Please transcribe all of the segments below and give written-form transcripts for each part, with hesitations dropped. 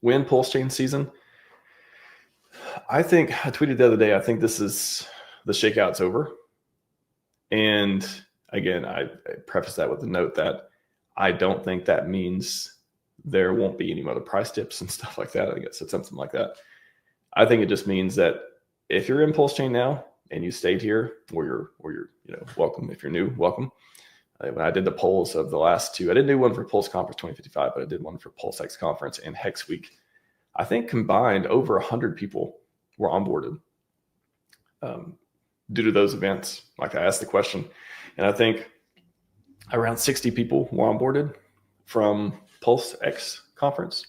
when PulseChain season, I tweeted the other day, I think this is the shakeout's over. And again, I preface that with the note that I don't think that means there won't be any other price dips and stuff like that. I think I said something like that. I think it just means that if you're in PulseChain now and you stayed here, or you're welcome. If you're new, welcome. When I did the polls of the last two, I didn't do one for Pulse Conference 2055, but I did one for PulseX Conference and Hex Week. I think combined over 100 people were onboarded due to those events. Like, I asked the question, and I think around 60 people were onboarded from PulseX Conference,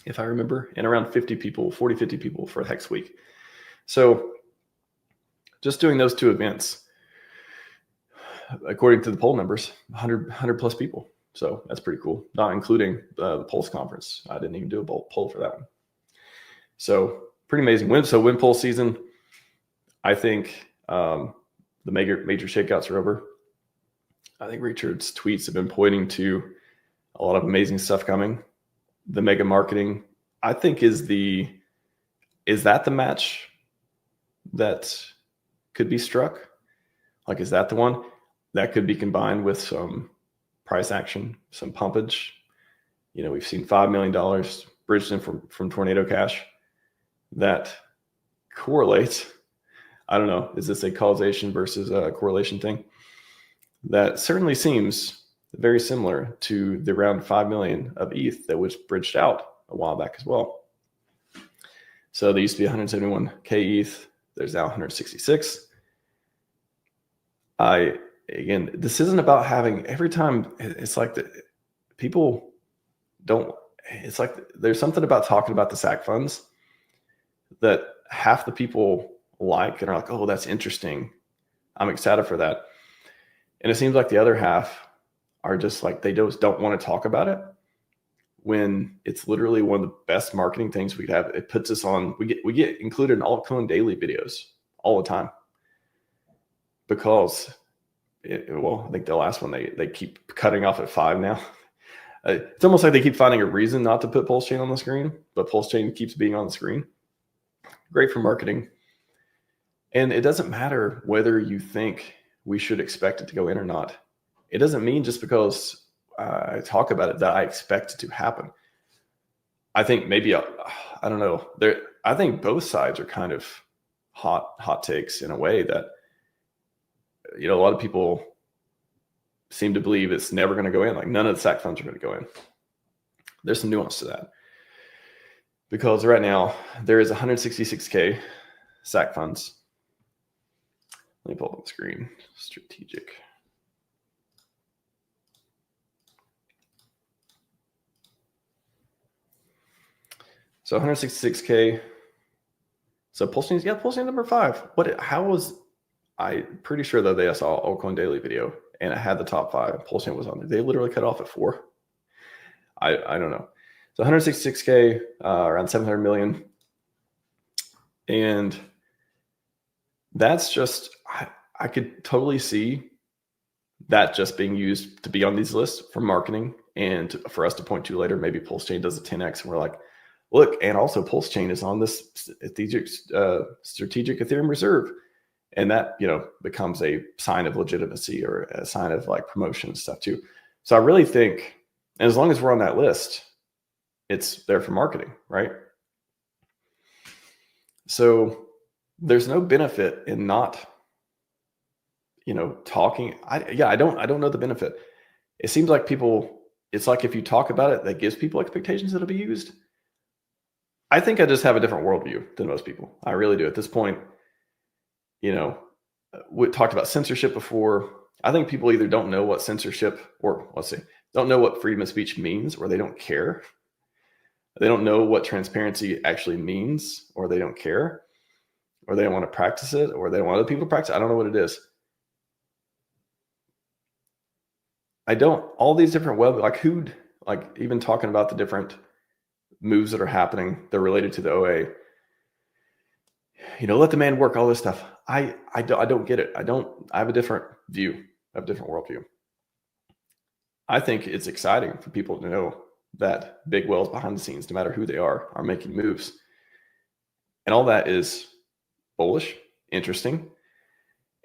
if I remember, and around 40, 50 people for Hex Week. So just doing those two events, according to the poll numbers, 100 plus people. So that's pretty cool, not including the Pulse Conference. I didn't even do a poll for that one. So pretty amazing. When Pulse season, I think the major shakeouts are over. I think Richard's tweets have been pointing to a lot of amazing stuff coming. The mega marketing, I think, is that the match that could be struck? Like, is that the one that could be combined with some price action, some pumpage? We've seen $5 million bridged in from Tornado Cash. That correlates. I don't know. Is this a causation versus a correlation thing? That certainly seems very similar to the around 5 million of ETH that was bridged out a while back as well. So there used to be 171K ETH. There's now 166. Again, this isn't about having every time. It's like people don't. It's like there's something about talking about the SAC funds that half the people like and are like, oh, that's interesting. I'm excited for that. And it seems like the other half are just like, they just don't want to talk about it, when it's literally one of the best marketing things we could have. It puts us on, we get included in altcoin daily videos all the time, because I think the last one, they keep cutting off at 5 now. It's almost like they keep finding a reason not to put PulseChain on the screen, but PulseChain keeps being on the screen. Great for marketing. And it doesn't matter whether you think we should expect it to go in or not. It doesn't mean just because I talk about it that I expect it to happen. I think maybe, I don't know. I think both sides are kind of hot takes in a way that, a lot of people seem to believe it's never going to go in. Like, none of the SAC funds are going to go in. There's some nuance to that, because right now there is 166K SAC funds. Let me pull up the screen. Strategic. So 166K. So PulseChain number 5. I'm pretty sure that they saw altcoin daily video and it had the top 5. PulseChain was on there. They literally cut off at 4. I don't know. So 166K, around 700 million. And that's just, I could totally see that just being used to be on these lists for marketing, and for us to point to later, maybe PulseChain does a 10x and we're like, look, and also PulseChain is on this strategic Ethereum reserve. And that, becomes a sign of legitimacy or a sign of like promotion and stuff too. So I really think, and as long as we're on that list, it's there for marketing, right? So there's no benefit in not, talking. I don't know the benefit. It seems like it's like if you talk about it, that gives people expectations that it'll be used. I think I just have a different worldview than most people. I really do at this point. We talked about censorship before. I think people either don't know what censorship, or don't know what freedom of speech means, or they don't care. They don't know what transparency actually means, or they don't care, or they don't want to practice it, or they don't want other people to practice it. I don't know what it is. All these different even talking about the different moves that are happening, they're related to the OA. Let the man work, all this stuff. I don't get it. I have a different view, I have a different worldview. I think it's exciting for people to know that big whales behind the scenes, no matter who they are making moves. And all that is bullish, interesting.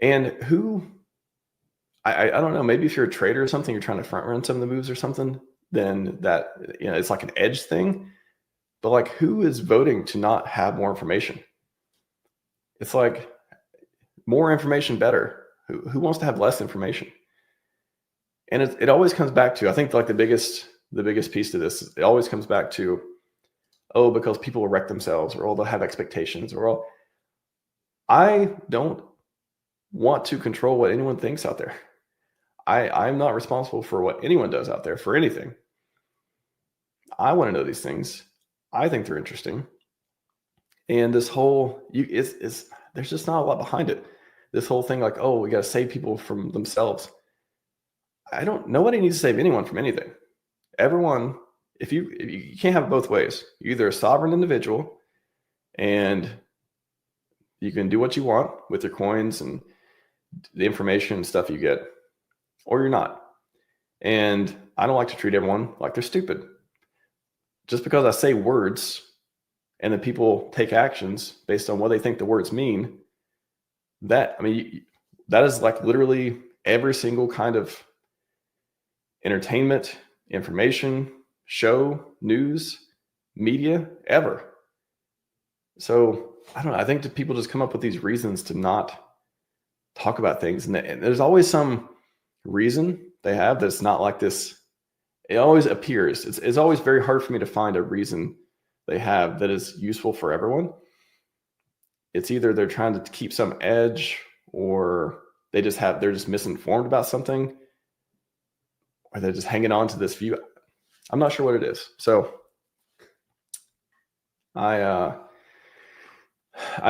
And who, I don't know, maybe if you're a trader or something, you're trying to front run some of the moves or something, then that, it's like an edge thing. But like, who is voting to not have more information? It's like, more information better. Who wants to have less information? And it always comes back to, I think, like the biggest piece to this, it always comes back to, oh, because people will wreck themselves, or they'll have expectations, or I don't want to control what anyone thinks out there. I'm not responsible for what anyone does out there for anything. I want to know these things. I think they're interesting. And this whole, there's just not a lot behind it. This whole thing like, oh, we got to save people from themselves. Nobody needs to save anyone from anything. Everyone, if you can't have it both ways. You're either a sovereign individual and you can do what you want with your coins and the information and stuff you get, or you're not. And I don't like to treat everyone like they're stupid. Just because I say words and then people take actions based on what they think the words mean, that is like literally every single kind of entertainment, information, show, news, media ever. So I don't know. I think that people just come up with these reasons to not talk about things. And there's always some reason they have that's not like this. It always appears. It's always very hard for me to find a reason they have that is useful for everyone. It's either they're trying to keep some edge, or they're just misinformed about something, or they're just hanging on to this view. I'm not sure what it is. So I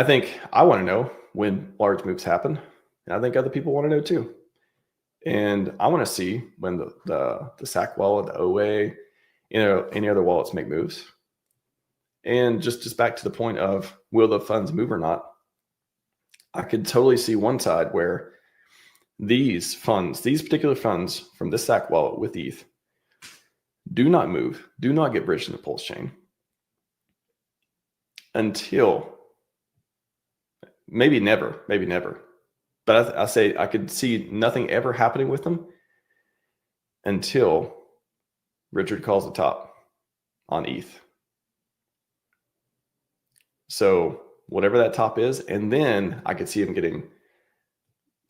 think I want to know when large moves happen. And I think other people want to know too. And I want to see when the SAC wallet, the OA, any other wallets make moves. And just back to the point of, will the funds move or not? I could totally see one side where these particular funds from this SAC wallet with ETH do not move, do not get bridged into PulseChain until maybe never. But I say I could see nothing ever happening with them until Richard calls the top on ETH. So whatever that top is, and then I could see them getting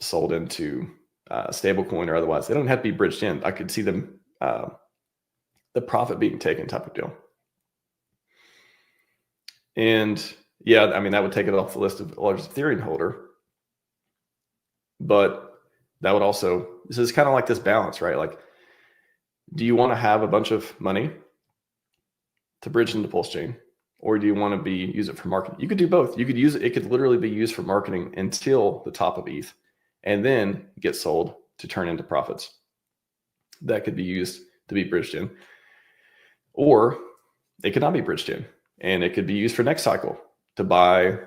sold into stablecoin or otherwise. They don't have to be bridged in. I could see them, the profit being taken type of deal. And yeah, that would take it off the list of the largest Ethereum holder. But that would also, this is kind of like this balance, right? Like, do you want to have a bunch of money to bridge into PulseChain, or do you want to use it for marketing? You could do both. You could use it. It could literally be used for marketing until the top of ETH, and then get sold to turn into profits. That could be used to be bridged in, or it could not be bridged in, and it could be used for next cycle to buy,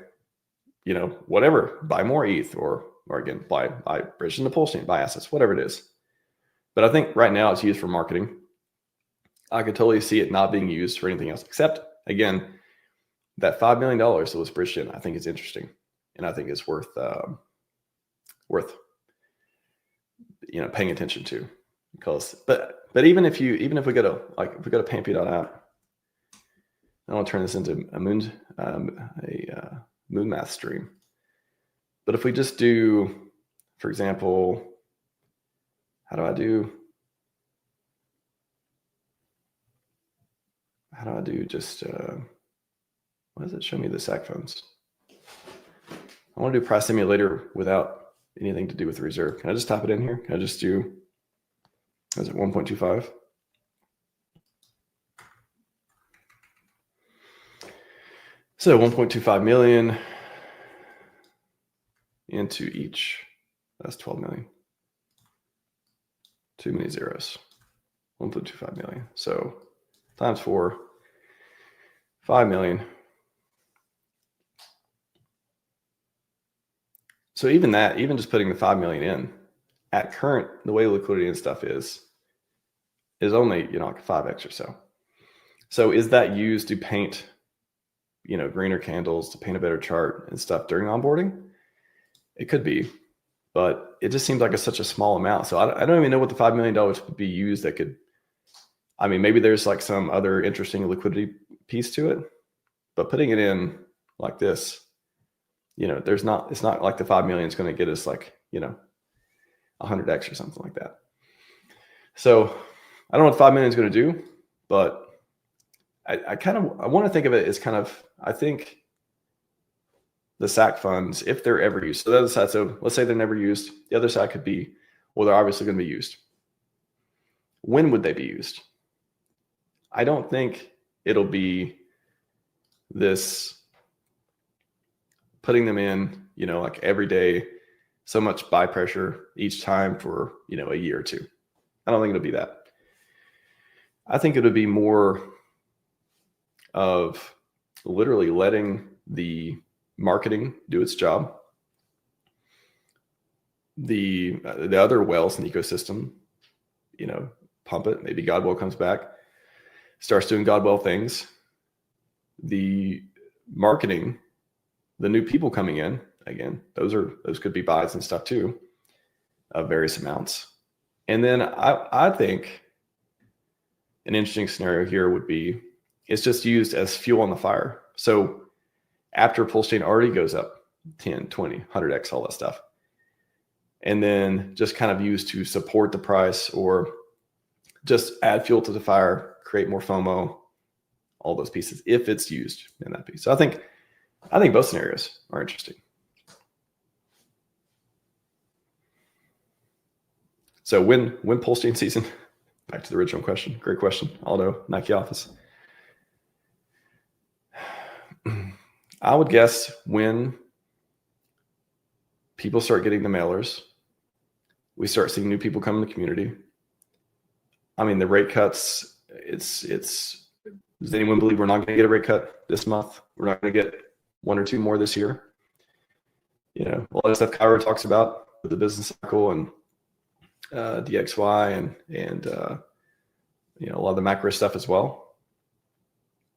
whatever, buy more ETH, or again, buy bridge into PulseChain, buy assets, whatever it is. But I think right now it's used for marketing. I could totally see it not being used for anything else, except, again, that $5 million that was bridged in. I think it's interesting, and I think it's worth paying attention to. Because, but even if we go to Pampy.app, I want to turn this into a moon math stream. But if we just do, for example, how do I do just, why does it show me the SAC funds? I want to do price simulator without anything to do with the reserve. Can I just type it in here? Can I just do, is it 1.25? So 1.25 million into each, that's 12 million. Too many zeros. 1.25 million. So times 4, 5 million. So even just putting the 5 million in at current, the way liquidity and stuff is only, like 5x or so. So is that used to paint, greener candles, to paint a better chart and stuff during onboarding? It could be, but it just seems like it's such a small amount. So I don't even know what the $5 million would be used that could, maybe there's like some other interesting liquidity piece to it, but putting it in like this, it's not like the 5 million is going to get us like, 100x or something like that. So I don't know what 5 million is going to do, but I want to think of it as kind of, I think the SAC funds, if they're ever used. So the other side, so let's say they're never used. The other side could be, well, they're obviously going to be used. When would they be used? I don't think it'll be this putting them in, like every day, so much buy pressure each time for, a year or two. I don't think it'll be that. I think it would be more of literally letting the marketing do its job. The other whales in the ecosystem, pump it. Maybe Godwell comes back, starts doing Godwell things. The marketing, the new people coming in, again, those could be buys and stuff too, of various amounts. And then I think an interesting scenario here would be, it's just used as fuel on the fire. So after PulseChain already goes up 10, 20, 100x, all that stuff, and then just kind of used to support the price or just add fuel to the fire, create more FOMO, all those pieces, if it's used in that piece. So I think both scenarios are interesting. So when PulseChain season, back to the original question, great question, Aldo, Nike office. I would guess when people start getting the mailers, we start seeing new people come in the community. The rate cuts, does anyone believe we're not going to get a rate cut this month? We're not going to get one or two more this year. A lot of stuff Kyra talks about with the business cycle and DXY and a lot of the macro stuff as well.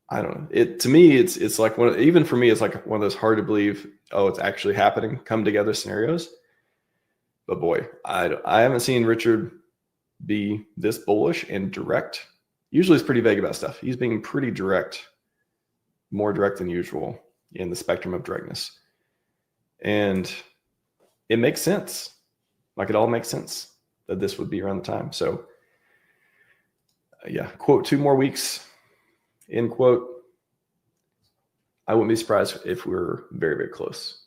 I don't know. To me, it's like even for me, it's like one of those hard to believe, oh, it's actually happening, come together scenarios. But boy, I haven't seen Richard be this bullish and direct. Usually he's pretty vague about stuff. He's being pretty direct, more direct than usual in the spectrum of directness. And it makes sense. Like, it all makes sense that this would be around the time. So yeah, quote, 2 more weeks, end quote. I wouldn't be surprised if we're very, very close.